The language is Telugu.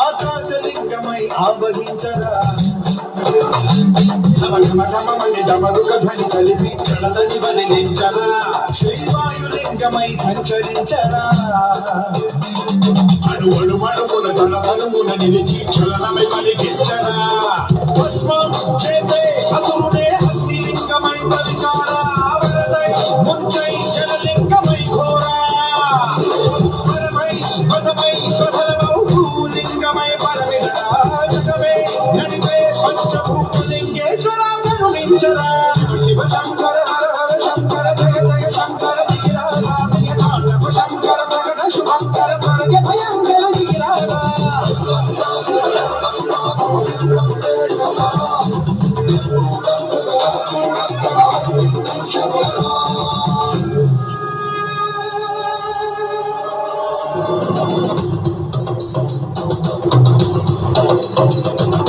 ఆకాశలింగమై ఆవహించరా డమరుక ధ్వని కలిపి జడదని బదిలించరా శ్రీవాయులింగమై సంచరించరా అణువణుమణుమున తన తనుమున నిలిచి చలనమై పలికించరా పుష్పం చేసే అసురునే అగ్నిలింగమై పరికారా వరదై ముంచై జలలింగమై ఘోరా పరమై పదమై స్వధరమౌ భూలింగమై పరమిదరా జగమే నడిపే పంచభూతలింగేశ్వరా కరుణించరా శివ శంకర హర హర శంకర జయ జయ శంకర దిగిరాజా తాండవ శంకర ప్రకట శుభంకర ప్రగతి భయంకర దిగిరాజా Thank you.